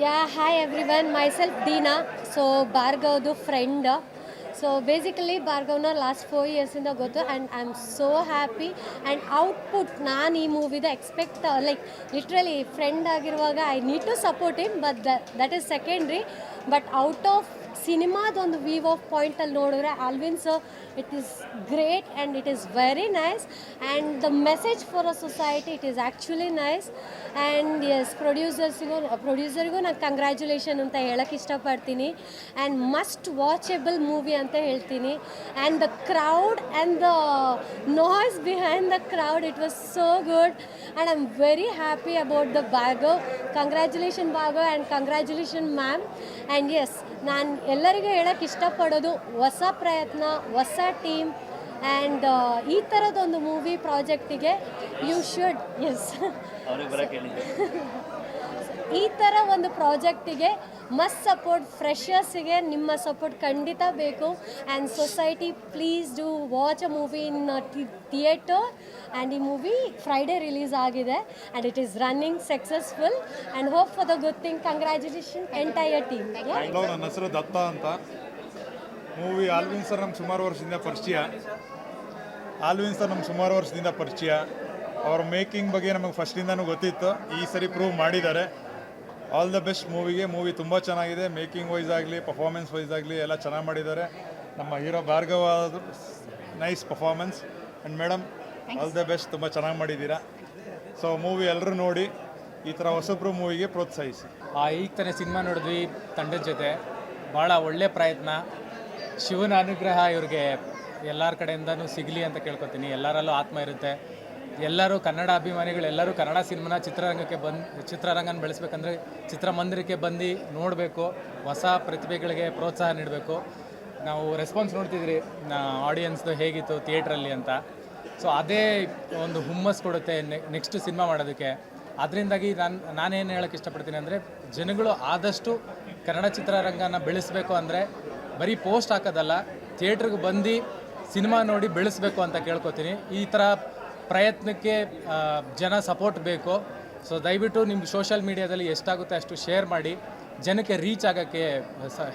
Yeah, hi everyone. Myself Deena. So Bhargav's friend. So basically Bhargavna last 4 years in the Goto and I'm so happy and output ನಾನು ಈ ಮೂವಿದ expect like literally friend ಆಗಿರುವಾಗ I need to support in but that is secondary but out of ಸಿನಿಮಾದೊಂದು view of ಪಾಯಿಂಟಲ್ಲಿ ನೋಡಿದ್ರೆ Alvin sir it is great and it is very nice and the message for a society it is actually nice and as ಪ್ರೊಡ್ಯೂಸರ್ಗೂ ನಾನು congratulation ಅಂತ ಹೇಳೋಕ್ಕೆ ಇಷ್ಟಪಡ್ತೀನಿ and must ವಾಚೆಬಲ್ movie ಅಂತ ಹೇಳ್ತೀನಿ and the crowd and the noise behind the crowd it was so good and I am very happy about the Bhargav congratulation Bhargav and congratulation ma'am and yes ನಾನು ಎಲ್ಲರಿಗೂ ಹೇಳೋಕ್ಕೆ ಇಷ್ಟಪಡೋದು ಹೊಸ ಪ್ರಯತ್ನ ಹೊಸ ಟೀಮ್ ಆ್ಯಂಡ್ ಈ ಥರದೊಂದು ಮೂವಿ ಪ್ರಾಜೆಕ್ಟಿಗೆ ಯು ಶುಡ್ ಎಸ್ ಈ ಥರ ಒಂದು ಪ್ರಾಜೆಕ್ಟಿಗೆ ಮಸ್ಟ್ ಸಪೋರ್ಟ್ ಫ್ರೆಷರ್ಸಿಗೆ ನಿಮ್ಮ ಸಪೋರ್ಟ್ ಖಂಡಿತ ಬೇಕು and society please do watch a movie in theatre and ಈ ಮೂವಿ ಫ್ರೈಡೇ ರಿಲೀಸ್ ಆಗಿದೆ and it is running successful and hope for the good thing congratulation entire team. ನನ್ನ ಹೆಸರು ದತ್ತ ಅಂತ. ಮೂವಿ ಆಲ್ವಿನ್ ಸರ್ ನಮ್ಮ ಸುಮಾರು ವರ್ಷದಿಂದ ಪರಿಚಯ. ಅವ್ರ ಮೇಕಿಂಗ್ ಬಗ್ಗೆ ನಮಗೆ ಫಸ್ಟಿಂದನೂ ಗೊತ್ತಿತ್ತು. ಈ ಸರಿ ಪ್ರೂವ್ ಮಾಡಿದ್ದಾರೆ. ಆಲ್ ದ ಬೆಸ್ಟ್ ಮೂವಿಗೆ. ಮೂವಿ ತುಂಬ ಚೆನ್ನಾಗಿದೆ. ಮೇಕಿಂಗ್ ವೈಸ್ ಆಗಲಿ ಪರ್ಫಾರ್ಮೆನ್ಸ್ ವೈಸ್ ಆಗಲಿ ಎಲ್ಲ ಚೆನ್ನಾಗಿ ಮಾಡಿದ್ದಾರೆ. ನಮ್ಮ hero Bhargava nice performance and madam all the best, ತುಂಬ ಚೆನ್ನಾಗಿ ಮಾಡಿದ್ದೀರಾ. ಸೊ ಮೂವಿ ಎಲ್ಲರೂ ನೋಡಿ ಈ ಥರ ಹೊಸಬ್ರು ಮೂವಿಗೆ ಪ್ರೋತ್ಸಾಹಿಸಿ. ಈಗ ತಾನೇ ಸಿನಿಮಾ ನೋಡಿದ್ವಿ ತಂಡದ ಜೊತೆ. ಭಾಳ ಒಳ್ಳೆ ಪ್ರಯತ್ನ. ಶಿವನ ಅನುಗ್ರಹ ಇವ್ರಿಗೆ ಎಲ್ಲರ ಕಡೆಯಿಂದನೂ ಸಿಗಲಿ ಅಂತ ಕೇಳ್ಕೊತೀನಿ. ಎಲ್ಲರಲ್ಲೂ ಆತ್ಮ ಇರುತ್ತೆ. ಎಲ್ಲರೂ ಕನ್ನಡ ಅಭಿಮಾನಿಗಳು ಎಲ್ಲರೂ ಕನ್ನಡ ಸಿನಿಮಾನ ಚಿತ್ರರಂಗನ ಬೆಳೆಸ್ಬೇಕಂದ್ರೆ ಚಿತ್ರಮಂದಿರಕ್ಕೆ ಬಂದು ನೋಡಬೇಕು. ಹೊಸ ಪ್ರತಿಭೆಗಳಿಗೆ ಪ್ರೋತ್ಸಾಹ ನೀಡಬೇಕು. ನಾವು ರೆಸ್ಪಾನ್ಸ್ ನೋಡ್ತಿದ್ರಿ ಆಡಿಯನ್ಸ್ದು ಹೇಗಿತ್ತು ಥಿಯೇಟ್ರಲ್ಲಿ ಅಂತ. ಸೊ ಅದೇ ಒಂದು ಹುಮ್ಮಸ್ ಕೊಡುತ್ತೆ ನೆಕ್ಸ್ಟ್ ಸಿನಿಮಾ ಮಾಡೋದಕ್ಕೆ. ಅದರಿಂದಾಗಿ ನಾನೇನು ಹೇಳೋಕ್ಕೆ ಇಷ್ಟಪಡ್ತೀನಿ ಅಂದರೆ ಜನಗಳು ಆದಷ್ಟು ಕನ್ನಡ ಚಿತ್ರರಂಗನ ಬೆಳೆಸಬೇಕು ಅಂದರೆ ಬರೀ ಪೋಸ್ಟ್ ಹಾಕೋದಲ್ಲ, ಥಿಯೇಟ್ರಿಗೆ ಬಂದು ಸಿನಿಮಾ ನೋಡಿ ಬೆಳೆಸಬೇಕು ಅಂತ ಕೇಳ್ಕೊತೀನಿ. ಈ ಥರ ಪ್ರಯತ್ನಕ್ಕೆ ಜನ ಸಪೋರ್ಟ್ ಬೇಕು. ಸೊ ದಯವಿಟ್ಟು ನಿಮ್ಮ ಸೋಷಿಯಲ್ ಮೀಡಿಯಾದಲ್ಲಿ ಎಷ್ಟಾಗುತ್ತೆ ಅಷ್ಟು ಶೇರ್ ಮಾಡಿ, ಜನಕ್ಕೆ ರೀಚ್ ಆಗೋಕ್ಕೆ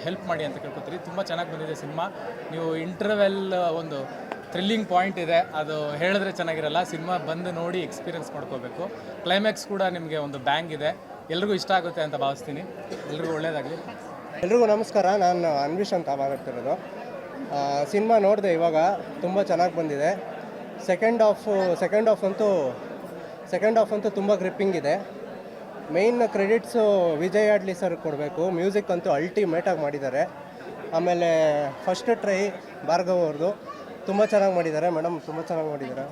ಹೆಲ್ಪ್ ಮಾಡಿ ಅಂತ ಕೇಳ್ಕೊತೀರಿ. ತುಂಬ ಚೆನ್ನಾಗಿ ಬಂದಿದೆ ಸಿನಿಮಾ. ನೀವು ಇಂಟರ್ವೆಲ್ ಒಂದು ಥ್ರಿಲ್ಲಿಂಗ್ ಪಾಯಿಂಟ್ ಇದೆ, ಅದು ಹೇಳಿದ್ರೆ ಚೆನ್ನಾಗಿರಲ್ಲ. ಸಿನಿಮಾ ಬಂದು ನೋಡಿ ಎಕ್ಸ್ಪೀರಿಯನ್ಸ್ ಮಾಡ್ಕೋಬೇಕು. ಕ್ಲೈಮ್ಯಾಕ್ಸ್ ಕೂಡ ನಿಮಗೆ ಒಂದು ಬ್ಯಾಂಗ್ ಇದೆ. ಎಲ್ರಿಗೂ ಇಷ್ಟ ಆಗುತ್ತೆ ಅಂತ ಭಾವಿಸ್ತೀನಿ. ಎಲ್ರಿಗೂ ಒಳ್ಳೆಯದಾಗಲಿ. ಎಲ್ರಿಗೂ ನಮಸ್ಕಾರ. ನಾನು ಅನ್ವಿಷ್ ಅಂತ ಮಾತಾಡ್ತಿರೋದು. ಸಿನಿಮಾ ನೋಡಿದೆ ಇವಾಗ. ತುಂಬ ಚೆನ್ನಾಗಿ ಬಂದಿದೆ. ಸೆಕೆಂಡ್ ಹಾಫ್ ಅಂತೂ ತುಂಬ ಗ್ರಿಪ್ಪಿಂಗ್ ಇದೆ. ಮೇಯ್ನ್ ಕ್ರೆಡಿಟ್ಸು ವಿಜಯ್ ಆಡ್ಲಿ ಸರ್ ಕೊಡಬೇಕು. ಮ್ಯೂಸಿಕ್ ಅಂತೂ ಅಲ್ಟಿಮೇಟಾಗಿ ಮಾಡಿದ್ದಾರೆ. ಆಮೇಲೆ ಫಸ್ಟ್ ಟ್ರೈ ಭಾರ್ಗವ್ ಅವ್ರದ್ದು ತುಂಬ ಚೆನ್ನಾಗಿ ಮಾಡಿದ್ದಾರೆ. ಮೇಡಮ್ ತುಂಬ ಚೆನ್ನಾಗಿ ಮಾಡಿದ್ದಾರೆ.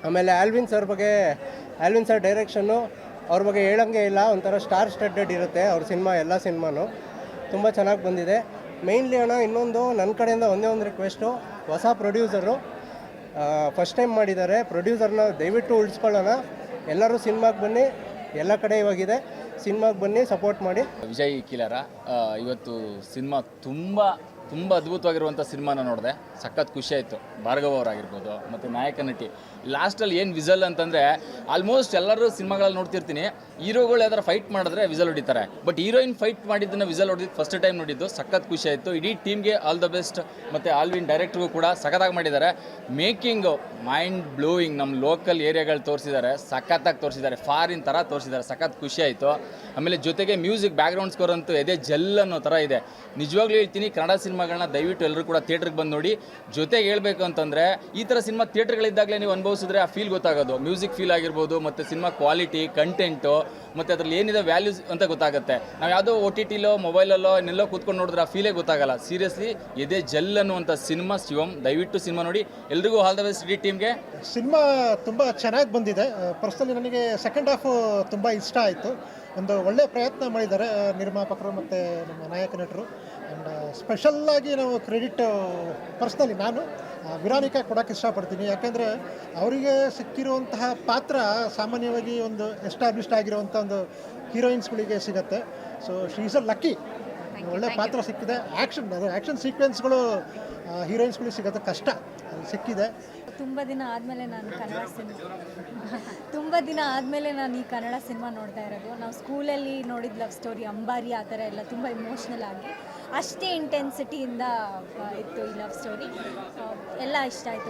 ಆಮೇಲೆ ಆಲ್ವಿನ್ ಸರ್ ಡೈರೆಕ್ಷನ್ನು ಅವ್ರ ಬಗ್ಗೆ ಹೇಳೋಂಗೆ ಇಲ್ಲ. ಒಂಥರ ಸ್ಟಾರ್ ಸ್ಟಡ್ಡೆಡ್ ಇರುತ್ತೆ ಅವ್ರ ಸಿನಿಮಾ. ಎಲ್ಲ ಸಿನಿಮಾನು ತುಂಬ ಚೆನ್ನಾಗಿ ಬಂದಿದೆ. ಮೇಯ್ನ್ಲಿ ಇನ್ನೊಂದು ನನ್ನ ಕಡೆಯಿಂದ ಒಂದೇ ಒಂದು ರಿಕ್ವೆಸ್ಟು, ಹೊಸ ಪ್ರೊಡ್ಯೂಸರು ಫಸ್ಟ್ ಟೈಮ್ ಮಾಡಿದ್ದಾರೆ. ಪ್ರೊಡ್ಯೂಸರ್ನ ದಯವಿಟ್ಟು ಉಳಿಸ್ಕೊಳ್ಳೋಣ. ಎಲ್ಲರೂ ಸಿನಿಮಾಗೆ ಬನ್ನಿ. ಎಲ್ಲ ಕಡೆ ಇವಾಗಿದೆ. ಸಿನಿಮಾಗೆ ಬನ್ನಿ, ಸಪೋರ್ಟ್ ಮಾಡಿ. ವಿಜಯ್ ಕಿಲಾರ ಇವತ್ತು ಸಿನಿಮಾ ತುಂಬ ಅದ್ಭುತವಾಗಿರುವಂಥ ಸಿನಿಮಾನ ನೋಡಿದೆ. ಸಖತ್ ಖುಷಿ ಆಯಿತು. ಭಾರ್ಗವ್ ಅವರಾಗಿರ್ಬೋದು ಮತ್ತು ನಾಯಕ ನಟಿ ಲಾಸ್ಟಲ್ಲಿ ಏನು ವಿಸಲ್ ಅಂತಂದರೆ, ಆಲ್ಮೋಸ್ಟ್ ಎಲ್ಲರೂ ಸಿನಿಮಾಗಳಲ್ಲಿ ನೋಡ್ತಿರ್ತೀನಿ, ಹೀರೋಗಳು ಯಾವ್ದಾರು ಫೈಟ್ ಮಾಡಿದ್ರೆ ವಿಸಲ್ ಹೊಡಿತಾರೆ. ಬಟ್ ಹೀರೋಯಿನ್ ಫೈಟ್ ಮಾಡಿದ್ದನ್ನು ವಿಸಲ್ ಹೊಡೆದಿದ್ದು ಫಸ್ಟ್ ಟೈಮ್ ನೋಡಿದ್ದು. ಸಖತ್ ಖುಷಿ ಆಯಿತು. ಇಡೀ ಟೀಮ್ಗೆ ಆಲ್ ದ ಬೆಸ್ಟ್. ಮತ್ತು ಆಲ್ವಿನ್ ಡೈರೆಕ್ಟ್ರಿಗೂ ಕೂಡ ಸಖತ್ತಾಗಿ ಮಾಡಿದ್ದಾರೆ. Making mind blowing. ನಮ್ಮ ಲೋಕಲ್ ಏರಿಯಾಗಳು ತೋರಿಸಿದ್ದಾರೆ, ಸಖತ್ತಾಗಿ ತೋರಿಸಿದ್ದಾರೆ. ಫಾರಿನ್ ಥರ ತೋರಿಸಿದ್ದಾರೆ. ಸಖತ್ ಖುಷಿ ಆಯಿತು. ಆಮೇಲೆ ಜೊತೆಗೆ ಮ್ಯೂಸಿಕ್ ಬ್ಯಾಕ್ಗ್ರೌಂಡ್ ಸ್ಕೋರ್ ಅಂತೂ ಎದೆ ಜೆಲ್ ಅನ್ನೋ ಥರ ಇದೆ. ನಿಜವಾಗ್ಲೂ ಹೇಳ್ತೀನಿ, ಕನ್ನಡ ಸಿನಿಮಾಗಳನ್ನ ದಯವಿಟ್ಟು ಎಲ್ಲರೂ ಕೂಡ ಥಿಯೇಟ್ರಿಗೆ ಬಂದು ನೋಡಿ. ಜೊತೆಗೆ ಹೇಳಬೇಕು ಅಂತಂದರೆ, ಈ ಥರ ಸಿನಿಮಾ ಥಿಯೇಟ್ರ್ಗಳಿದ್ದಾಗಲೇ ನೀವು ಅನುಭವಿಸಿದ್ರೆ ಆ ಫೀಲ್ ಗೊತ್ತಾಗೋದು. ಮ್ಯೂಸಿಕ್ ಫೀಲ್ ಆಗಿರ್ಬೋದು, ಮತ್ತು ಸಿನಿಮಾ ಕ್ವಾಲಿಟಿ, ಕಂಟೆಂಟು, ಮತ್ತು ಅದರಲ್ಲಿ ಏನಿದೆ ವ್ಯಾಲ್ಯೂಸ್ ಅಂತ ಗೊತ್ತಾಗುತ್ತೆ. ನಾವು ಯಾವುದೋ OTTಲೋ ಮೊಬೈಲಲ್ಲೋ ಇನ್ನೆಲ್ಲೋ ಕೂತ್ಕೊಂಡು ನೋಡಿದ್ರೆ ಆ ಫೀಲೇ ಗೊತ್ತಾಗಲ್ಲ. ಸೀರಿಯಸ್ಲಿ ಎದೆ ಜೆಲ್ ಅನ್ನುವಂಥ ಸಿನಿಮಾ ಶಿವಮ್. ದಯವಿಟ್ಟು ಸಿನಿಮಾ ನೋಡಿ. ಎಲ್ರಿಗೂ ಆಲ್ ದ ಬೆಸ್ಟ್ ಇಡೀ ಟೀಮ್ಗೆ. ಸಿನಿಮಾ ತುಂಬ ಚೆನ್ನಾಗಿ ಬಂದಿದೆ. ಪರ್ಸ್ನಲಿ ನನಗೆ ಸೆಕೆಂಡ್ ಹಾಫು ತುಂಬ ಇಷ್ಟ ಆಯಿತು. ಒಂದು ಒಳ್ಳೆಯ ಪ್ರಯತ್ನ ಮಾಡಿದ್ದಾರೆ ನಿರ್ಮಾಪಕರು ಮತ್ತು ನಮ್ಮ ನಾಯಕ ನಟರು. ಆ್ಯಂಡ್ ಸ್ಪೆಷಲ್ಲಾಗಿ ನಾವು ಕ್ರೆಡಿಟ್ ಪರ್ಸ್ನಲಿ ನಾನು ವಿರಾನಿಕಾ ಕೊಡೋಕ್ಕೆ ಇಷ್ಟಪಡ್ತೀನಿ. ಯಾಕೆಂದರೆ ಅವರಿಗೆ ಸಿಕ್ಕಿರುವಂತಹ ಪಾತ್ರ ಸಾಮಾನ್ಯವಾಗಿ ಒಂದು ಎಸ್ಟಾಬ್ಲಿಷ್ಡ್ ಆಗಿರುವಂಥ ಒಂದು ಹೀರೋಯಿನ್ಸ್ಗಳಿಗೆ ಸಿಗುತ್ತೆ. So she is a lucky. ಒಳ್ಳೆ ಪಾತ್ರ ಸಿಕ್ಕಿದೆ. ಆ್ಯಕ್ಷನ್ ಸೀಕ್ವೆನ್ಸ್ಗಳು ಹೀರೋಯಿನ್ಸ್ಗಳಿಗೆ ಸಿಗೋದು ಕಷ್ಟ, ಅದು ಸಿಕ್ಕಿದೆ. ತುಂಬ ದಿನ ಆದಮೇಲೆ ನಾನು ಈ ಕನ್ನಡ ಸಿನಿಮಾ ನೋಡ್ತಾ ಇರೋದು. ನಾವು ಸ್ಕೂಲಲ್ಲಿ ನೋಡಿದ ಲವ್ ಸ್ಟೋರಿ ಅಂಬಾರಿ ಆ ಥರ ಎಲ್ಲ ತುಂಬ ಇಮೋಷ್ನಲ್ ಆಗಿ ಅಷ್ಟೇ ಇಂಟೆನ್ಸಿಟಿಯಿಂದ ಇತ್ತು ಈ ಲವ್ ಸ್ಟೋರಿ. ಎಲ್ಲ ಇಷ್ಟ ಆಯಿತು.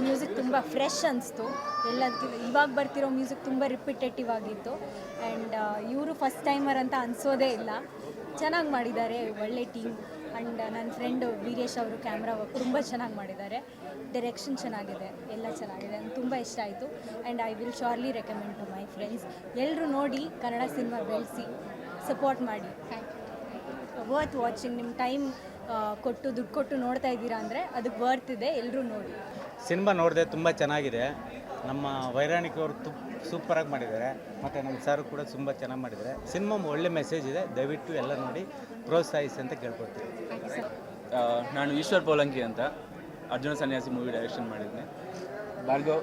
ಮ್ಯೂಸಿಕ್ ತುಂಬ ಫ್ರೆಶ್ ಅನಿಸ್ತು. ಎಲ್ಲದಕ್ಕಿಂತ ಇವಾಗ ಬರ್ತಿರೋ ಮ್ಯೂಸಿಕ್ ತುಂಬ ರಿಪಿಟೇಟಿವ್ ಆಗಿತ್ತು. ಆ್ಯಂಡ್ ಇವರು ಫಸ್ಟ್ ಟೈಮರ್ ಅಂತ ಅನಿಸೋದೇ ಇಲ್ಲ. ಚೆನ್ನಾಗಿ ಮಾಡಿದ್ದಾರೆ, ಒಳ್ಳೆ ಟೀಮ್. ಆ್ಯಂಡ್ ನನ್ನ ಫ್ರೆಂಡು ವೀರೇಶ್ ಅವರು ಕ್ಯಾಮ್ರಾ ವರ್ಕ್ ತುಂಬ ಚೆನ್ನಾಗಿ ಮಾಡಿದ್ದಾರೆ. ಡೈರೆಕ್ಷನ್ ಚೆನ್ನಾಗಿದೆ, ಎಲ್ಲ ಚೆನ್ನಾಗಿದೆ. ನಂಗೆ ತುಂಬ ಇಷ್ಟ ಆಯಿತು. And I will surely recommend to my friends. ಎಲ್ಲರೂ ನೋಡಿ, ಕನ್ನಡ ಸಿನಿಮಾ ಬೆಳೆಸಿ, ಸಪೋರ್ಟ್ ಮಾಡಿ. Worth watching. ನಿಮ್ಮ ಟೈಮ್ ಕೊಟ್ಟು ದುಡ್ಡು ಕೊಟ್ಟು ನೋಡ್ತಾ ಇದ್ದೀರಾ ಅಂದರೆ ಅದಕ್ಕೆ ವರ್ತ್ ಇದೆ. ಎಲ್ಲರೂ ನೋಡಿ. ಸಿನಿಮಾ ನೋಡಿದೆ, ತುಂಬ ಚೆನ್ನಾಗಿದೆ. ನಮ್ಮ ವೈರಾಣಿಕವರು ಸೂಪರಾಗಿ ಮಾಡಿದ್ದಾರೆ, ಮತ್ತು ನಮ್ಮ ಸರ್ ಕೂಡ ತುಂಬ ಚೆನ್ನಾಗಿ ಮಾಡಿದ್ದಾರೆ. ಸಿನಿಮಾ ಒಳ್ಳೆ ಮೆಸೇಜ್ ಇದೆ, ದಯವಿಟ್ಟು ಎಲ್ಲ ನೋಡಿ ಪ್ರೋತ್ಸಾಹಿಸಿ ಅಂತ ಕೇಳ್ಕೊಳ್ತೀನಿ. ನಾನು ಈಶ್ವರ್ ಪೋಲಂಕಿ ಅಂತ ಅರ್ಜುನ ಸನ್ಯಾಸಿ ಮೂವಿ ಡೈರೆಕ್ಷನ್ ಮಾಡಿದ್ದೀನಿ. ಭಾರ್ಗವ್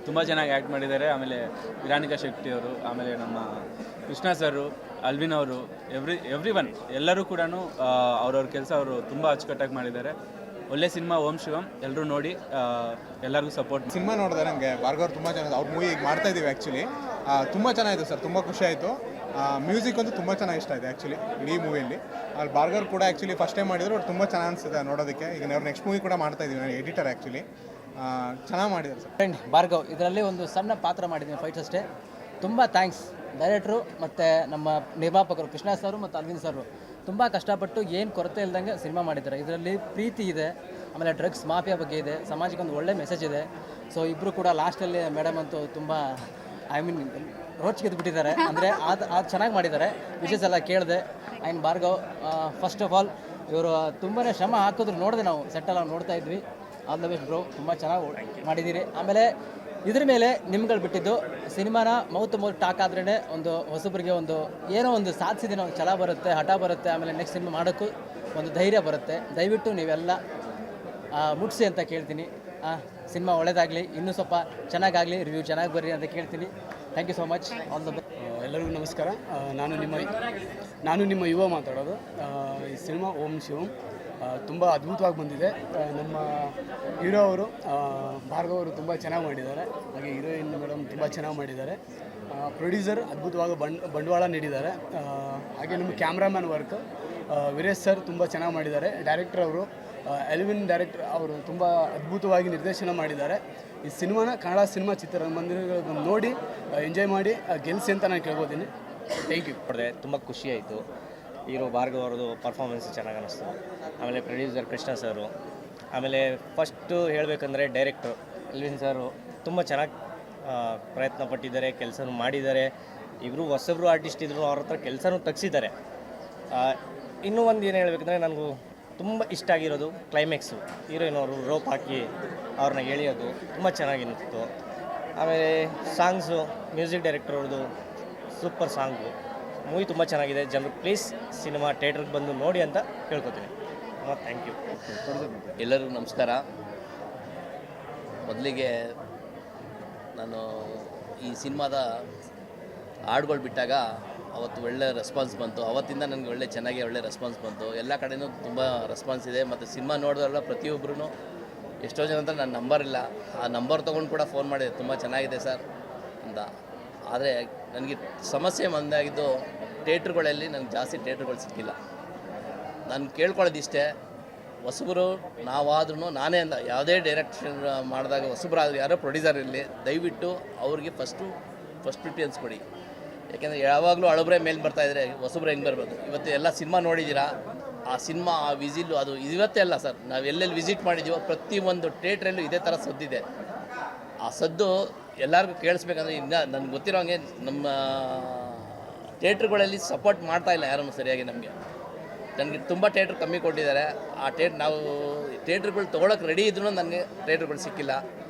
ತುಂಬ ಚೆನ್ನಾಗಿ ಆ್ಯಕ್ಟ್ ಮಾಡಿದ್ದಾರೆ. ಆಮೇಲೆ ವಿರಾನಿಕಾ ಶೆಟ್ಟಿ ಅವರು, ಆಮೇಲೆ ನಮ್ಮ ಕೃಷ್ಣ ಸರು, ಅಲ್ವಿನ್ ಅವರು, ಎವ್ರಿ ಒನ್ ಎಲ್ಲರೂ ಕೂಡ ಅವ್ರವ್ರ ಕೆಲಸ ಅವರು ತುಂಬ ಅಚ್ಚುಕಟ್ಟಾಗಿ ಮಾಡಿದ್ದಾರೆ. ಒಳ್ಳೆ ಸಿನಿಮಾ ಓಂ ಶಿವಂ. ಎಲ್ಲರೂ ನೋಡಿ, ಎಲ್ಲರಿಗೂ ಸಪೋರ್ಟ್. ಸಿನಿಮಾ ನೋಡಿದೆ ನನಗೆ ಭಾರ್ಗವ್ ತುಂಬ ಚೆನ್ನಾಗಿದೆ. ಅವ್ರ ಮೂವಿ ಈಗ ಮಾಡ್ತಾ ಇದ್ದೀವಿ ಆ್ಯಕ್ಚುಲಿ. ತುಂಬ ಚೆನ್ನಾಗಿತ್ತು ಸರ್, ತುಂಬ ಖುಷಿ ಆಯಿತು. ಮ್ಯೂಸಿಕ್ ಅಂತೂ ತುಂಬ ಚೆನ್ನಾಗಿ ಇಷ್ಟ ಆಯಿತು ಆ್ಯಕ್ಚುಲಿ ಇಡೀ ಮೂವಿಯಲ್ಲಿ. ಅಲ್ಲಿ ಭಾರ್ಗವ್ ಕೂಡ ಆ್ಯಕ್ಚುಲಿ ಫಸ್ಟ್ ಟೈಮ್ ಮಾಡಿದ್ರು, ಅವ್ರು ತುಂಬ ಚೆನ್ನಾಗಿ ಅನಿಸುತ್ತೆ ನೋಡೋದಕ್ಕೆ. ಈಗ ಅವ್ರು ನೆಕ್ಸ್ಟ್ ಮೂವಿ ಕೂಡ ಮಾಡ್ತಾ ಇದ್ದೀವಿ, ನಾನು ಎಡಿಟರ್ ಆ್ಯಕ್ಚುಲಿ. ಚೆನ್ನಾಗಿ ಮಾಡಿದ್ದಾರೆ ಸರ್. ಫ್ರೆಂಡ್ ಭಾರ್ಗವ್ ಇದರಲ್ಲಿ ಒಂದು ಸಣ್ಣ ಪಾತ್ರ ಮಾಡಿದ್ದೀನಿ, ಫೈಟ್ಸ್ ಅಷ್ಟೇ. ತುಂಬ ಥ್ಯಾಂಕ್ಸ್ ಡೈರೆಕ್ಟ್ರು ಮತ್ತು ನಮ್ಮ ನಿರ್ಮಾಪಕರು ಕೃಷ್ಣ ಸರು ಮತ್ತು ಅರವಿಂದ್ ಸರು. ತುಂಬ ಕಷ್ಟಪಟ್ಟು ಏನು ಕೊರತೆ ಇಲ್ದಂಗೆ ಸಿನಿಮಾ ಮಾಡಿದ್ದಾರೆ. ಇದರಲ್ಲಿ ಪ್ರೀತಿ ಇದೆ, ಆಮೇಲೆ ಡ್ರಗ್ಸ್ ಮಾಫಿಯಾ ಬಗ್ಗೆ ಇದೆ, ಸಮಾಜಕ್ಕೆ ಒಂದು ಒಳ್ಳೆ ಮೆಸೇಜ್ ಇದೆ. ಸೊ ಇಬ್ಬರು ಕೂಡ ಲಾಸ್ಟಲ್ಲಿ ಮೇಡಮ್ ಅಂತೂ ತುಂಬ ರೋಚಿಗೆದ್ದು ಬಿಟ್ಟಿದ್ದಾರೆ. ಅಂದರೆ ಅದು ಚೆನ್ನಾಗಿ ಮಾಡಿದ್ದಾರೆ. ವಿಷಯಸ್ ಎಲ್ಲ ಕೇಳಿದೆ. And Bhargav first of all ಇವರು ತುಂಬಾ ಶ್ರಮ ಹಾಕಿದ್ರು, ನೋಡಿದೆ ನಾವು ಸೆಟ್ಟೆಲ್ಲ ನೋಡ್ತಾ ಇದ್ವಿ. ಆಲ್ ದ ಬೆಸ್ಟ್ ಬ್ರೋ, ತುಂಬ ಚೆನ್ನಾಗಿ ಮಾಡಿದ್ದೀರಿ. ಆಮೇಲೆ ಇದ್ರ ಮೇಲೆ ನಿಮ್ಗಳು ಬಿಟ್ಟಿದ್ದು ಸಿನಿಮಾನ ಮೌತ್ ಟಾಕ್ ಆದ್ರೇ ಒಂದು ಹೊಸಬರಿಗೆ ಒಂದು ಏನೋ ಒಂದು ಸಾಧಿಸಿದಿನ ಒಂದು ಛಲ ಬರುತ್ತೆ, ಹಠ ಬರುತ್ತೆ. ಆಮೇಲೆ ನೆಕ್ಸ್ಟ್ ಸಿನಿಮಾ ಮಾಡೋಕ್ಕೂ ಒಂದು ಧೈರ್ಯ ಬರುತ್ತೆ. ದಯವಿಟ್ಟು ನೀವೆಲ್ಲ ಮುಟ್ಸಿ ಅಂತ ಕೇಳ್ತೀನಿ. ಸಿನಿಮಾ ಒಳ್ಳೆಯದಾಗಲಿ, ಇನ್ನೂ ಸ್ವಲ್ಪ ಚೆನ್ನಾಗಾಗಲಿ, ರಿವ್ಯೂ ಚೆನ್ನಾಗಿ ಬರ್ರಿ ಅಂತ ಕೇಳ್ತೀನಿ. Thank you so much. All the best. ಎಲ್ಲರಿಗೂ ನಮಸ್ಕಾರ. ನಾನು ನಿಮ್ಮ ಯುವ ಮಾತಾಡೋದು. ಈ ಸಿನಿಮಾ ಓಂ ಶಿವಂ ತುಂಬ ಅದ್ಭುತವಾಗಿ ಬಂದಿದೆ. ನಮ್ಮ ಹೀರೋ ಅವರು ಭಾರ್ಗವ್ ಅವರು ತುಂಬ ಚೆನ್ನಾಗಿ ಮಾಡಿದ್ದಾರೆ. ಹಾಗೆ ಹೀರೋಯಿನ್ ಮೇಡಮ್ ತುಂಬ ಚೆನ್ನಾಗಿ ಮಾಡಿದ್ದಾರೆ. ಪ್ರೊಡ್ಯೂಸರ್ ಅದ್ಭುತವಾಗಿ ಬಂಡವಾಳ ನೀಡಿದ್ದಾರೆ. ಹಾಗೆ ನಮ್ಮ ಕ್ಯಾಮ್ರಾಮ್ಯಾನ್ ವರ್ಕ್ ವೀರೇಶ್ ಸರ್ ತುಂಬ ಚೆನ್ನಾಗಿ ಮಾಡಿದ್ದಾರೆ. ಡೈರೆಕ್ಟರ್ ಅವರು ಎಲ್ವಿನ್ ಡೈರೆಕ್ಟರ್ ಅವರು ತುಂಬ ಅದ್ಭುತವಾಗಿ ನಿರ್ದೇಶನ ಮಾಡಿದ್ದಾರೆ. ಈ ಸಿನಿಮಾನ ಕನ್ನಡ ಸಿನಿಮಾ ಚಿತ್ರಮಂದಿರಗಳನ್ನು ನೋಡಿ ಎಂಜಾಯ್ ಮಾಡಿ ಗೆಲ್ಲಿಸಿ ಅಂತ ನಾನು ಕೇಳ್ಬೋತೀನಿ. Thank you. ನೋಡಿದೆ, ತುಂಬ ಖುಷಿ ಆಯಿತು. ಹೀರೋ ಭಾರ್ಗವ್ ಅವ್ರದ್ದು ಪರ್ಫಾರ್ಮೆನ್ಸ್ ಚೆನ್ನಾಗಿ ಅನ್ನಿಸ್ತು. ಆಮೇಲೆ ಪ್ರೊಡ್ಯೂಸರ್ ಕೃಷ್ಣ ಸರು, ಆಮೇಲೆ ಫಸ್ಟು ಹೇಳಬೇಕಂದ್ರೆ ಡೈರೆಕ್ಟ್ರು ಎಲ್ವಿನ್ ಸರು ತುಂಬ ಚೆನ್ನಾಗಿ ಪ್ರಯತ್ನ ಪಟ್ಟಿದ್ದಾರೆ, ಕೆಲಸನೂ ಮಾಡಿದ್ದಾರೆ. ಇಬ್ಬರು ಹೊಸಬ್ರು ಆರ್ಟಿಸ್ಟ್ ಇದ್ದರು, ಅವ್ರ ಹತ್ರ ಕೆಲಸನೂ ತೆಗ್ಸಿದ್ದಾರೆ. ಇನ್ನೂ ಒಂದು ಏನು ಹೇಳಬೇಕಂದ್ರೆ ನನಗೂ ತುಂಬ ಇಷ್ಟ ಆಗಿರೋದು ಕ್ಲೈಮ್ಯಾಕ್ಸು. ಹೀರೋಯಿನ್ ಅವರು ರೋಪ್ ಹಾಕಿ ಅವ್ರನ್ನ ಎಳೆಯೋದು ತುಂಬ ಚೆನ್ನಾಗಿ ಅನಿಸ್ತು. ಆಮೇಲೆ ಸಾಂಗ್ಸು, ಮ್ಯೂಸಿಕ್ ಡೈರೆಕ್ಟರ್ ಅವ್ರದ್ದು ಸೂಪರ್ ಸಾಂಗು. ಮೂವಿ ತುಂಬ ಚೆನ್ನಾಗಿದೆ. ಜನರು ಪ್ಲೀಸ್ ಸಿನಿಮಾ ಥಿಯೇಟ್ರಿಗೆ ಬಂದು ನೋಡಿ ಅಂತ ಕೇಳ್ಕೊತೀನಿ. Thank you. ಎಲ್ಲರಿಗೂ ನಮಸ್ಕಾರ. ಮೊದಲಿಗೆ ನಾನು ಈ ಸಿನಿಮಾದ ಹಾಡುಗಳು ಬಿಟ್ಟಾಗ ಅವತ್ತು ಒಳ್ಳೆ ರೆಸ್ಪಾನ್ಸ್ ಬಂತು. ಅವತ್ತಿಂದ ನನಗೆ ಒಳ್ಳೆ ರೆಸ್ಪಾನ್ಸ್ ಬಂತು. ಎಲ್ಲ ಕಡೆಯೂ ತುಂಬ ರೆಸ್ಪಾನ್ಸ್ ಇದೆ. ಮತ್ತು ಸಿನಿಮಾ ನೋಡಿದವರೆಲ್ಲ ಪ್ರತಿಯೊಬ್ಬರೂ ಎಷ್ಟೋ ಜನ ಅಂತ ನನ್ನ ನಂಬರ್ ಇಲ್ಲ, ಆ ನಂಬರ್ ತೊಗೊಂಡು ಕೂಡ ಫೋನ್ ಮಾಡಿದೆ, ತುಂಬ ಚೆನ್ನಾಗಿದೆ ಸರ್ ಅಂತ. ಆದರೆ ನನಗೆ ಸಮಸ್ಯೆ ಬಂದಾಗಿದ್ದು ಥಿಯೇಟ್ರುಗಳಲ್ಲಿ ನನಗೆ ಜಾಸ್ತಿ ಥಿಯೇಟ್ರುಗಳು ಸಿಕ್ಕಿಲ್ಲ. ನಾನು ಕೇಳ್ಕೊಳ್ಳೋದಿಷ್ಟೇ, ಹೊಸಬರು ನಾವಾದ್ರೂ ನಾನೇ ಅಂತ ಯಾವುದೇ ಡೈರೆಕ್ಷನ್ ಮಾಡಿದಾಗ ಹೊಸಬರಾದರೂ ಯಾರೋ ಪ್ರೊಡ್ಯೂಸರ್ ಇರಲಿ, ದಯವಿಟ್ಟು ಅವ್ರಿಗೆ ಫಸ್ಟು ಪ್ರಿಫರೆನ್ಸ್ ಕೊಡಿ. ಯಾಕೆಂದರೆ ಯಾವಾಗಲೂ ಹಳಬ್ರೆ ಮೇಲೆ ಬರ್ತಾಯಿದ್ರೆ ಹೊಸಬ್ರು ಹೆಂಗೆ ಬರ್ಬೋದು. ಇವತ್ತು ಎಲ್ಲ ಸಿನಿಮಾ ನೋಡಿದ್ದೀರಾ, ಆ ಸಿನಿಮಾ ಆ ವಿಸಿಲ್ಲು ಅದು ಇವತ್ತೇ ಅಲ್ಲ ಸರ್, ನಾವು ಎಲ್ಲೆಲ್ಲಿ ವಿಸಿಟ್ ಮಾಡಿದ್ದೀವೋ ಪ್ರತಿಯೊಂದು ಥಿಯೇಟ್ರಲ್ಲೂ ಇದೇ ಥರ ಸದ್ದಿದೆ. ಆ ಸದ್ದು ಎಲ್ಲರಿಗೂ ಕೇಳಿಸ್ಬೇಕಂದ್ರೆ ಇನ್ನು ನನಗೆ ಗೊತ್ತಿರೋ ಹಾಗೆ ನಮ್ಮ ಥಿಯೇಟ್ರುಗಳಲ್ಲಿ ಸಪೋರ್ಟ್ ಮಾಡ್ತಾಯಿಲ್ಲ ಯಾರನ್ನು ಸರಿಯಾಗಿ. ನನಗೆ ತುಂಬ ಥಿಯೇಟ್ರ್ ಕಮ್ಮಿ ಕೊಟ್ಟಿದ್ದಾರೆ. ಆ ನಾವು ಥಿಯೇಟ್ರುಗಳು ತೊಗೊಳಕ್ಕೆ ರೆಡಿ ಇದ್ರೂ ನನಗೆ ಥಿಯೇಟ್ರುಗಳು ಸಿಕ್ಕಿಲ್ಲ.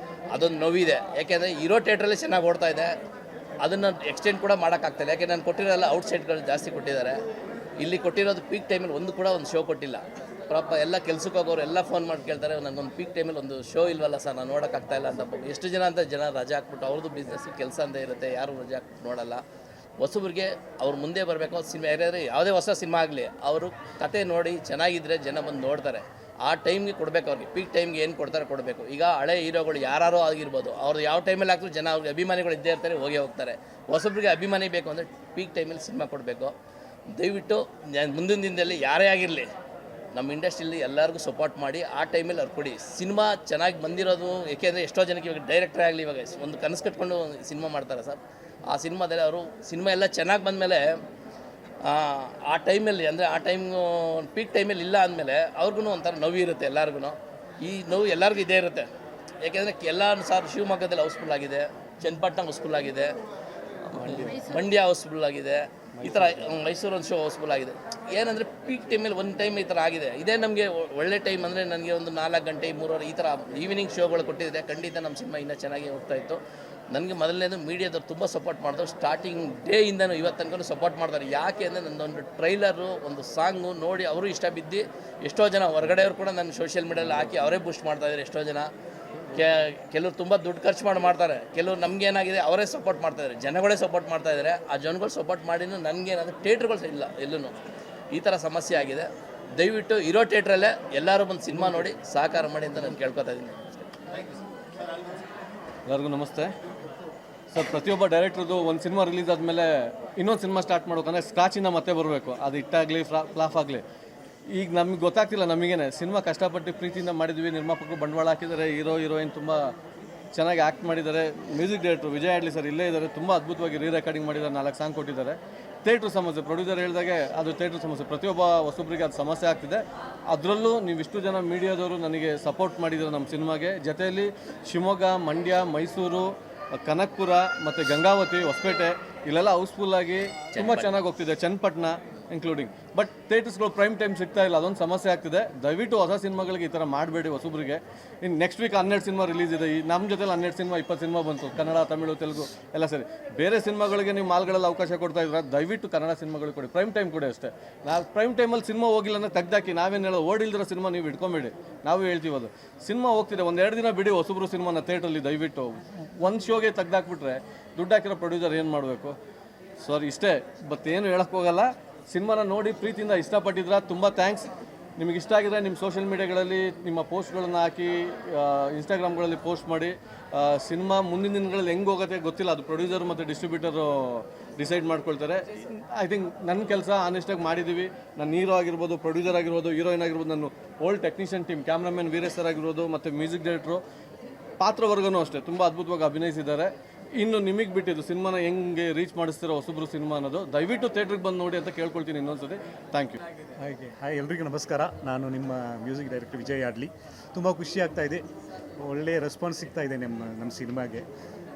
ಅದೊಂದು ನೋವಿದೆ. ಯಾಕೆಂದರೆ ಇರೋ ಥಿಯೇಟ್ರಲ್ಲಿ ಚೆನ್ನಾಗಿ ಓಡ್ತಾ ಇದೆ, ಅದನ್ನು ಎಕ್ಸ್ಟೆಂಡ್ ಕೂಡ ಮಾಡೋಕ್ಕಾಗ್ತಾಯಿಲ್ಲ. ಯಾಕೆ ನಾನು ಕೊಟ್ಟಿರೋಲ್ಲ ಔಟ್ಸೈಡ್ಗಳು ಜಾಸ್ತಿ ಕೊಟ್ಟಿದ್ದಾರೆ. ಇಲ್ಲಿ ಕೊಟ್ಟಿರೋದು ಪೀಕ್ ಟೈಮಲ್ಲಿ ಒಂದು ಶೋ ಕೊಟ್ಟಿಲ್ಲ. ಪಾಪ ಎಲ್ಲ ಕೆಲ್ಸಕ್ಕೆ ಹೋಗೋರು ಎಲ್ಲ ಫೋನ್ ಮಾಡಿ ಕೇಳ್ತಾರೆ, ನನಗೊಂದು ಪೀಕ್ ಟೈಮಲ್ಲಿ ಒಂದು ಶೋ ಇಲ್ವಲ್ಲ ಸರ್, ನಾನು ನೋಡೋಕ್ಕಾಗ್ತಾಯಿಲ್ಲ ಅಂತ. ಎಷ್ಟು ಜನ ರಜೆ ಹಾಕ್ಬಿಟ್ಟು ಅವ್ರದ್ದು ಬಿಸ್ನೆಸ್ ಕೆಲಸ ಅಂತ ಇರುತ್ತೆ, ಯಾರು ರಜೆ ಹಾಕ್ಬಿಟ್ಟು ನೋಡೋಲ್ಲ. ಹೊಸಬ್ರಿಗೆ ಅವ್ರು ಮುಂದೆ ಬರಬೇಕು. ಸಿನಿಮಾ ಯಾರ್ಯಾರು ಯಾವುದೇ ಹೊಸ ಸಿನಿಮಾ ಆಗಲಿ ಅವರು ಕತೆ ನೋಡಿ ಚೆನ್ನಾಗಿದ್ದರೆ ಜನ ಬಂದು ನೋಡ್ತಾರೆ. ಆ ಟೈಮ್ಗೆ ಕೊಡಬೇಕು, ಅವ್ರಿಗೆ ಪೀಕ್ ಟೈಮ್ಗೆ ಏನು ಕೊಡ್ತಾರೆ ಕೊಡಬೇಕು. ಈಗ ಹಳೆ ಹೀರೋಗಳು ಯಾರು ಆಗಿರ್ಬೋದು, ಅವ್ರು ಯಾವ ಟೈಮಲ್ಲಿ ಆಗ್ತದೆ ಜನ ಅವ್ರಿಗೆ ಅಭಿಮಾನಿಗಳು ಇದ್ದೇ ಇರ್ತಾರೆ, ಹೋಗೇ ಹೋಗ್ತಾರೆ. ಹೊಸಬ್ರಿಗೆ ಅಭಿಮಾನಿ ಬೇಕು ಅಂದರೆ ಪೀಕ್ ಟೈಮಲ್ಲಿ ಸಿನಿಮಾ ಕೊಡಬೇಕು. ದಯವಿಟ್ಟು ಮುಂದಿನ ದಿನದಲ್ಲಿ ಯಾರೇ ಆಗಿರಲಿ ನಮ್ಮ ಇಂಡಸ್ಟ್ರಿಯಲ್ಲಿ ಎಲ್ಲರಿಗೂ ಸಪೋರ್ಟ್ ಮಾಡಿ ಆ ಟೈಮಲ್ಲಿ ಅವ್ರು ಕೊಡಿ. ಸಿನಿಮಾ ಚೆನ್ನಾಗಿ ಬಂದಿರೋದು ಏಕೆಂದರೆ ಎಷ್ಟೋ ಜನಕ್ಕೆ ಇವಾಗ ಡೈರೆಕ್ಟ್ರೇ ಆಗಲಿ ಇವಾಗ ಒಂದು ಕನಸು ಕಟ್ಕೊಂಡು ಸಿನಿಮಾ ಮಾಡ್ತಾರೆ ಸರ್. ಆ ಸಿನಿಮಾದಲ್ಲಿ ಅವರು ಸಿನಿಮಾ ಎಲ್ಲ ಚೆನ್ನಾಗಿ ಬಂದಮೇಲೆ ಆ ಟೈಮಲ್ಲಿ ಅಂದರೆ ಆ ಟೈಮು ಪೀಕ್ ಟೈಮಲ್ಲಿ ಇಲ್ಲ ಅಂದಮೇಲೆ ಅವ್ರಿಗೂ ಒಂಥರ ನೋವು ಇರುತ್ತೆ ಎಲ್ಲರಿಗೂ. ಈ ನೋವು ಎಲ್ಲರಿಗೂ ಇದೇ ಇರುತ್ತೆ. ಏಕೆಂದರೆ ಎಲ್ಲ ಸರ್ ಶಿವಮೊಗ್ಗದಲ್ಲಿ ಹೌಸ್ಫುಲ್ ಆಗಿದೆ, ಚನ್ನಪಟ್ಟಣ ಹೌಸ್ಫುಲ್ ಆಗಿದೆ, ಮಂಡ್ಯ ಹೌಸ್ಫುಲ್ ಆಗಿದೆ, ಈ ಥರ ಮೈಸೂರು ಒಂದು ಶೋ ಹೌಸ್ಫುಲ್ ಆಗಿದೆ. ಏನಂದರೆ ಪೀಕ್ ಟೈಮಲ್ಲಿ ಒಂದು ಟೈಮ್ ಈ ಥರ ಆಗಿದೆ. ಇದೇ ನಮಗೆ ಒಳ್ಳೆ ಟೈಮ್ ಅಂದರೆ ನನಗೆ ಒಂದು 4 ಗಂಟೆ 3 ಈ ಥರ ಈವ್ನಿಂಗ್ ಶೋಗಳು ಕೊಟ್ಟಿದ್ದರೆ ಖಂಡಿತ ನಮ್ಮ ಸಿನಿಮಾ ಇನ್ನೂ ಚೆನ್ನಾಗಿ ಹೋಗ್ತಾಯಿತ್ತು. ನನಗೆ ಮೊದಲನೇದು ಮೀಡಿಯಾದವ್ರು ತುಂಬ ಸಪೋರ್ಟ್ ಮಾಡಿದ್ರು. ಸ್ಟಾರ್ಟಿಂಗ್ ಡೇಯಿಂದನೂ ಇವತ್ತು ತನಕ ಸಪೋರ್ಟ್ ಮಾಡ್ತಾರೆ. ಯಾಕೆ ಅಂದರೆ ನನ್ನೊಂದು ಟ್ರೈಲರು ಒಂದು ಸಾಂಗು ನೋಡಿ ಅವರು ಇಷ್ಟ ಬಿದ್ದು ಎಷ್ಟೋ ಜನ ಹೊರಗಡೆಯವರು ಕೂಡ ನನ್ನ ಸೋಷಿಯಲ್ ಮೀಡಿಯಲ್ಲಿ ಹಾಕಿ ಅವರೇ ಬೂಸ್ಟ್ ಮಾಡ್ತಾಯಿದ್ದಾರೆ. ಎಷ್ಟೋ ಜನ ಕೆಲವರು ತುಂಬ ದುಡ್ಡು ಖರ್ಚು ಮಾಡ್ತಾರೆ, ಕೆಲವರು ನಮಗೇನಾಗಿದೆ ಅವರೇ ಸಪೋರ್ಟ್ ಮಾಡ್ತಾಯಿದ್ದಾರೆ, ಜನಗಳೇ ಸಪೋರ್ಟ್ ಮಾಡ್ತಾಯಿದ್ದಾರೆ. ಆ ಜನಗಳು ಸಪೋರ್ಟ್ ಮಾಡಿನೂ ನನಗೇನಾದರೂ ಥಿಯೇಟ್ರ್ಗಳು ಇಲ್ಲ ಎಲ್ಲೂ ಈ ಥರ ಸಮಸ್ಯೆ ಆಗಿದೆ. ದಯವಿಟ್ಟು ಇರೋ ಥಿಯೇಟ್ರಲ್ಲೇ ಎಲ್ಲರೂ ಬಂದು ಸಿನಿಮಾ ನೋಡಿ ಸಹಕಾರ ಮಾಡಿ ಅಂತ ನಾನು ಕೇಳ್ಕೊತಾ ಇದ್ದೀನಿ. ಎಲ್ಲರಿಗೂ ನಮಸ್ತೆ ಸರ್. ಪ್ರತಿಯೊಬ್ಬ ಡೈರೆಕ್ಟ್ರದ್ದು ಒಂದು ಸಿನಿಮಾ ರಿಲೀಸ್ ಆದಮೇಲೆ ಇನ್ನೊಂದು ಸಿನಿಮಾ ಸ್ಟಾರ್ಟ್ ಮಾಡ್ಬೇಕಂದ್ರೆ ಸ್ಕ್ರಾಚಿಂದ ಮತ್ತೆ ಬರಬೇಕು, ಅದು ಹಿಟ್ಟಾಗಲಿ ಫ್ಲಾಪ್ ಆಗಲಿ. ಈಗ ನಮಗೆ ಗೊತ್ತಾಗ್ತಿಲ್ಲ, ನಮಗೇನೆ ಸಿನಿಮಾ ಕಷ್ಟಪಟ್ಟು ಪ್ರೀತಿಯಿಂದ ಮಾಡಿದ್ವಿ, ನಿರ್ಮಾಪಕರು ಬಂಡವಾಳ ಹಾಕಿದ್ದಾರೆ, ಹೀರೋಯಿನ್ ತುಂಬ ಚೆನ್ನಾಗಿ ಆ್ಯಕ್ಟ್ ಮಾಡಿದ್ದಾರೆ. ಮ್ಯೂಸಿಕ್ ಡೈರೆಕ್ಟ್ರು ವಿಜಯ್ ಆಡ್ಲಿ ಸರ್ ಇಲ್ಲೇ ಇದ್ದಾರೆ, ತುಂಬ ಅದ್ಭುತವಾಗಿ ರೆಕಾರ್ಡಿಂಗ್ ಮಾಡಿದ್ದಾರೆ, 4 ಸಾಂಗ್ ಕೊಟ್ಟಿದ್ದಾರೆ. ಥಿಯೇಟ್ರ್ ಸಮಸ್ಯೆ ಪ್ರೊಡ್ಯೂಸರ್ ಹೇಳಿದಾಗೆ ಅದು ಥಿಯೇಟ್ರ್ ಸಮಸ್ಯೆ, ಪ್ರತಿಯೊಬ್ಬ ಹೊಸೊಬ್ಬರಿಗೆ ಅದು ಸಮಸ್ಯೆ ಆಗ್ತಿದೆ. ಅದರಲ್ಲೂ ನೀವು ಇಷ್ಟು ಜನ ಮೀಡಿಯಾದವರು ನನಗೆ ಸಪೋರ್ಟ್ ಮಾಡಿದ್ದಾರೆ ನಮ್ಮ ಸಿನಿಮಾಗೆ. ಜೊತೆಯಲ್ಲಿ ಶಿವಮೊಗ್ಗ, ಮಂಡ್ಯ, ಮೈಸೂರು, ಕನಕಪುರ ಮತ್ತು ಗಂಗಾವತಿ, ಹೊಸಪೇಟೆ ಇಲ್ಲೆಲ್ಲ ಹೌಸ್ಫುಲ್ಲಾಗಿ ತುಂಬ ಚೆನ್ನಾಗಿ ಹೋಗ್ತಿದೆ, ಚನ್ನಪಟ್ಟಣ ಇನ್ಕ್ಲೂಡಿಂಗ್. ಬಟ್ ಥಿಯೇಟರ್ಸ್ಗಳು ಪ್ರೈಮ್ ಟೈಮ್ ಸಿಗ್ತಾ ಇಲ್ಲ, ಅದೊಂದು ಸಮಸ್ಯೆ ಆಗ್ತಿದೆ. ದಯವಿಟ್ಟು ಹೊಸ ಸಿನಿಮಾಗಳಿಗೆ ಈ ಥರ ಮಾಡಬೇಡಿ ಹೊಸಬ್ರಿಗೆ. ಇನ್ನು ನೆಕ್ಸ್ಟ್ ವೀಕ್ 12 ಸಿನಿಮಾ ರಿಲೀಸ್ ಇದೆ. ಈ ನಮ್ಮ ಜೊತೆಲಿ 12 ಸಿನಿಮಾ 20 ಸಿನಿಮಾ ಬಂತು, ಕನ್ನಡ, ತಮಿಳು, ತೆಲುಗು ಎಲ್ಲ ಸರಿ. ಬೇರೆ ಸಿನಿಮಾಗಳಿಗೆ ನೀವು ಮಾಲ್ಗಳಲ್ಲಿ ಅವಕಾಶ ಕೊಡ್ತಾ ಇದ್ರೆ ದಯವಿಟ್ಟು ಕನ್ನಡ ಸಿನಿಮಾಗಳಿಗೆ ಕೊಡಿ, ಪ್ರೈಮ್ ಟೈಮ್ ಕೊಡಿ ಅಷ್ಟೇ. ನಾವು ಪ್ರೈಮ್ ಟೈಮಲ್ಲಿ ಸಿನಿಮಾ ಹೋಗಿಲ್ಲ ಅಂದರೆ ತೆಗ್ದಾಕಿ. ನಾವೇನು ಹೇಳೋ ಓಡಿಲ್ದಿರೋ ಸಿನಿಮಾ ನೀವು ಇಟ್ಕೊಂಬೇಡಿ, ನಾವು ಹೇಳ್ತೀವಿ ಅದು ಸಿನಿಮಾ ಹೋಗ್ತಿದೆ. 1-2 ದಿನ ಬಿಡಿ ಹೊಸಬ್ರು ಸಿನಿಮಾನ ಥಿಯೇಟ್ರಲ್ಲಿ. ದಯವಿಟ್ಟು ಒಂದು ಶೋಗೆ ತೆಗ್ದಾಕ್ಬಿಟ್ರೆ ದುಡ್ಡು ಹಾಕಿರೋ ಪ್ರೊಡ್ಯೂಸರ್ ಏನು ಮಾಡಬೇಕು? ಸಾರಿ ಇಷ್ಟೇ, ಬಟ್ ಏನು ಹೇಳಕ್ಕೆ ಹೋಗಲ್ಲ. ಸಿನಿಮಾನ ನೋಡಿ ಪ್ರೀತಿಯಿಂದ ಇಷ್ಟಪಟ್ಟಿದ್ರೆ ತುಂಬ ಥ್ಯಾಂಕ್ಸ್. ನಿಮಗೆ ಇಷ್ಟ ಆಗಿದ್ರೆ ನಿಮ್ಮ ಸೋಷಿಯಲ್ ಮೀಡಿಯಾಗಳಲ್ಲಿ ನಿಮ್ಮ ಪೋಸ್ಟ್ಗಳನ್ನು ಹಾಕಿ, ಇನ್ಸ್ಟಾಗ್ರಾಮ್ಗಳಲ್ಲಿ ಪೋಸ್ಟ್ ಮಾಡಿ. ಸಿನಿಮಾ ಮುಂದಿನ ದಿನಗಳಲ್ಲಿ ಹೆಂಗೆ ಹೋಗುತ್ತೆ ಗೊತ್ತಿಲ್ಲ, ಅದು ಪ್ರೊಡ್ಯೂಸರ್ ಮತ್ತು ಡಿಸ್ಟ್ರಿಬ್ಯೂಟರು ಡಿಸೈಡ್ ಮಾಡ್ಕೊಳ್ತಾರೆ. ಐ ಥಿಂಕ್ ನನ್ನ ಕೆಲಸ ಆನೆಸ್ಟಾಗಿ ಮಾಡಿದ್ದೀವಿ. ನಾನು ಹೀರೋ ಆಗಿರ್ಬೋದು, ಪ್ರೊಡ್ಯೂಸರ್ ಆಗಿರ್ಬೋದು, ಹೀರೋಯಿನ್ ಆಗಿರ್ಬೋದು, ನಾನು old technician team, cameraman Veeresh sir ಆಗಿರ್ಬೋದು, ಮತ್ತು ಮ್ಯೂಸಿಕ್ ಡೈರೆಕ್ಟ್ರು ಪಾತ್ರವರ್ಗನೂ ಅಷ್ಟೇ ತುಂಬ ಅದ್ಭುತವಾಗಿ ಅಭಿನಯಿಸಿದ್ದಾರೆ. ಇನ್ನು ನಿಮಗೆ ಬಿಟ್ಟಿದ್ದು ಸಿನಿಮಾನ ಹೆಂಗೆ ರೀಚ್ ಮಾಡಿಸ್ತಿರೋ ಹೊಸಬ್ರು ಸಿನಿಮಾ ಅನ್ನೋದು. ದಯವಿಟ್ಟು ಥಿಯೇಟ್ರಿಗೆ ಬಂದು ನೋಡಿ ಅಂತ ಕೇಳ್ಕೊಳ್ತೀನಿ ಇನ್ನೊಂದ್ಸತಿ. Thank you. ಹಾಯ್ ಎಲ್ರಿಗೂ ನಮಸ್ಕಾರ. ನಾನು ನಿಮ್ಮ ಮ್ಯೂಸಿಕ್ ಡೈರೆಕ್ಟರ್ ವಿಜಯ್ ಆಡ್ಲಿ. ತುಂಬ ಖುಷಿ ಆಗ್ತಾ ಇದೆ, ಒಳ್ಳೆ ರೆಸ್ಪಾನ್ಸ್ ಸಿಗ್ತಾ ಇದೆ ನಮ್ಮ ಸಿನಿಮಾಗೆ,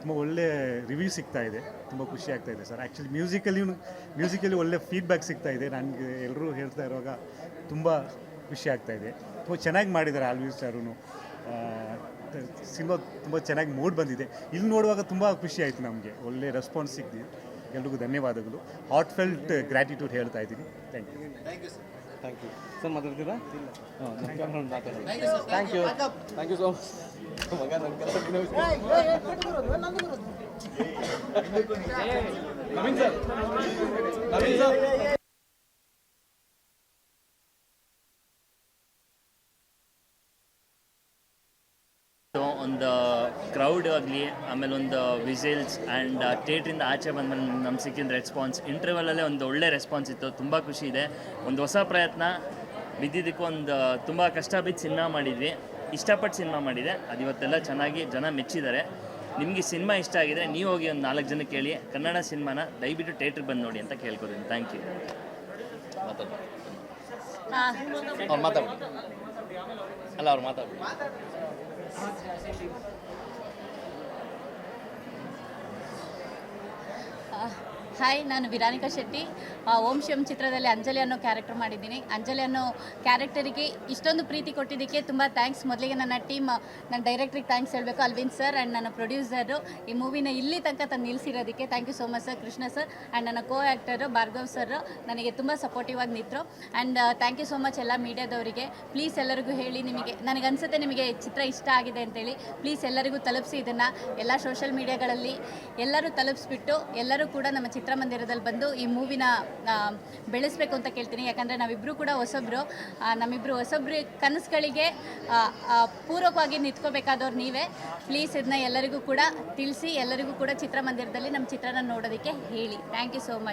ತುಂಬ ಒಳ್ಳೆ ರಿವ್ಯೂ ಸಿಗ್ತಾ ಇದೆ, ತುಂಬ ಖುಷಿ ಆಗ್ತಾ ಇದೆ ಸರ್. ಆ್ಯಕ್ಚುಲಿ ಮ್ಯೂಸಿಕಲ್ಲಿ ಒಳ್ಳೆ ಫೀಡ್ಬ್ಯಾಕ್ ಸಿಗ್ತಾ ಇದೆ. ನನಗೆ ಎಲ್ಲರೂ ಹೇಳ್ತಾ ಇರುವಾಗ ತುಂಬ ಖುಷಿ ಆಗ್ತಾ ಇದೆ. ತುಂಬ ಚೆನ್ನಾಗಿ ಮಾಡಿದ್ದಾರೆ ಆಲ್ವೀಸ್ ಸರೂ. ಸಿನಿಮಾ ತುಂಬ ಚೆನ್ನಾಗಿ ಮೂಡ್ ಬಂದಿದೆ. ಇಲ್ಲಿ ನೋಡುವಾಗ ತುಂಬ ಖುಷಿ ಆಯಿತು, ನಮಗೆ ಒಳ್ಳೆ ರೆಸ್ಪಾನ್ಸ್ ಸಿಕ್ಕಿದೆ. ಎಲ್ರಿಗೂ ಧನ್ಯವಾದಗಳು. ಹಾರ್ಟ್ ಫೆಲ್ಟ್ ಗ್ರ್ಯಾಟಿಟ್ಯೂಡ್ ಹೇಳ್ತಾ ಇದ್ದೀನಿ. Thank you. Thank you sir. ಮಾತಾಡ್ತೀರಾ? Thank you so much. Naveen sir. ಒಂದು ಕ್ರೌಡ್ ಆಗಲಿ, ಆಮೇಲೆ ಒಂದು ವಿಸಿಲ್ಸ್ ಆ್ಯಂಡ್ ಥಿಯೇಟ್ರಿಂದ ಆಚೆ ಬಂದಮೇಲೆ ನಮ್ಗೆ ಸಿಕ್ಕಿದ ರೆಸ್ಪಾನ್ಸ್, ಇಂಟರ್ವಲಲ್ಲೇ ಒಂದು ಒಳ್ಳೆ ರೆಸ್ಪಾನ್ಸ್ ಇತ್ತು. ತುಂಬ ಖುಷಿ ಇದೆ. ಒಂದು ಹೊಸ ಪ್ರಯತ್ನ ಬಿದ್ದಿದ್ದಕ್ಕೂ ಒಂದು ತುಂಬ ಕಷ್ಟ ಬಿದ್ದು ಸಿನಿಮಾ ಮಾಡಿದ್ವಿ, ಇಷ್ಟಪಟ್ಟು ಸಿನಿಮಾ ಮಾಡಿದೆ. ಅದು ಇವತ್ತೆಲ್ಲ ಚೆನ್ನಾಗಿ ಜನ ಮೆಚ್ಚಿದ್ದಾರೆ. ನಿಮಗೆ ಸಿನಿಮಾ ಇಷ್ಟ ಆಗಿದರೆ ನೀವು ಹೋಗಿ ಒಂದು 4 ಜನಕ್ಕೆ ಕೇಳಿ, ಕನ್ನಡ ಸಿನಿಮಾನ ದಯವಿಟ್ಟು ಥಿಯೇಟ್ರಿಗೆ ಬಂದು ನೋಡಿ ಅಂತ ಕೇಳ್ಕೊತೀನಿ. Thank you. ಅವ್ರು ಮಾತಾಡಿ. ಹಾಯ್, ನಾನು ವಿರಾನಿಕಾ ಶೆಟ್ಟಿ. ಓಂ ಶಿವಂ ಚಿತ್ರದಲ್ಲಿ ಅಂಜಲಿ ಅನ್ನೋ ಕ್ಯಾರೆಕ್ಟರ್ ಮಾಡಿದ್ದೀನಿ. ಅಂಜಲಿ ಅನ್ನೋ ಕ್ಯಾರೆಕ್ಟರಿಗೆ ಇಷ್ಟೊಂದು ಪ್ರೀತಿ ಕೊಟ್ಟಿದ್ದಕ್ಕೆ ತುಂಬ ಥ್ಯಾಂಕ್ಸ್. ಮೊದಲಿಗೆ ನನ್ನ ಟೀಮ್, ನನ್ನ ಡೈರೆಕ್ಟ್ರಿಗೆ ಥ್ಯಾಂಕ್ಸ್ ಹೇಳಬೇಕು, ಅಲ್ವಿನ್ ಸರ್, ಆ್ಯಂಡ್ ನನ್ನ ಪ್ರೊಡ್ಯೂಸರು ಈ ಮೂವಿನ ಇಲ್ಲಿ ತನಕ ತಂದು ನಿಲ್ಲಿಸಿರೋದಕ್ಕೆ thank you so much sir. Krishna sir and ನನ್ನ ಕೋ ಆ್ಯಕ್ಟರು ಭಾರ್ಗವ್ ಸರ್ ನನಗೆ ತುಂಬ ಸಪೋರ್ಟಿವ್ ಆಗಿ ನಿಂತರು. And thank you so much ಎಲ್ಲ ಮೀಡಿಯಾದವರಿಗೆ. ಪ್ಲೀಸ್ ಎಲ್ಲರಿಗೂ ಹೇಳಿ, ನನಗನ್ಸುತ್ತೆ ನಿಮಗೆ ಚಿತ್ರ ಇಷ್ಟ ಆಗಿದೆ ಅಂತೇಳಿ. ಪ್ಲೀಸ್ ಎಲ್ಲರಿಗೂ ತಲುಪಿಸಿ ಇದನ್ನು ಎಲ್ಲ ಸೋಷಿಯಲ್ ಮೀಡಿಯಾಗಳಲ್ಲಿ ಎಲ್ಲರೂ ತಲುಪಿಸ್ಬಿಟ್ಟು ಎಲ್ಲರೂ ಕೂಡ ನಮ್ಮ ಚಿತ್ರ ಚಿತ್ರಮಂದಿರದಲ್ಲಿ ಬಂದು ಈ ಮೂವಿನ ಬೆಳೆಸಬೇಕು ಅಂತ ಕೇಳ್ತೀನಿ. ಯಾಕಂದರೆ ನಾವಿಬ್ಬರು ಕೂಡ ಹೊಸಬ್ರು, ನಮ್ಮಿಬ್ಬರು ಹೊಸಬ್ರು ಕನಸುಗಳಿಗೆ ಪೂರಕವಾಗಿ ನಿಂತ್ಕೋಬೇಕಾದವ್ರು ನೀವೇ. ಪ್ಲೀಸ್ ಇದನ್ನ ಎಲ್ಲರಿಗೂ ಕೂಡ ತಿಳಿಸಿ, ಎಲ್ಲರಿಗೂ ಕೂಡ ಚಿತ್ರಮಂದಿರದಲ್ಲಿ ನಮ್ಮ ಚಿತ್ರನ ನೋಡೋದಕ್ಕೆ ಹೇಳಿ. Thank you so much.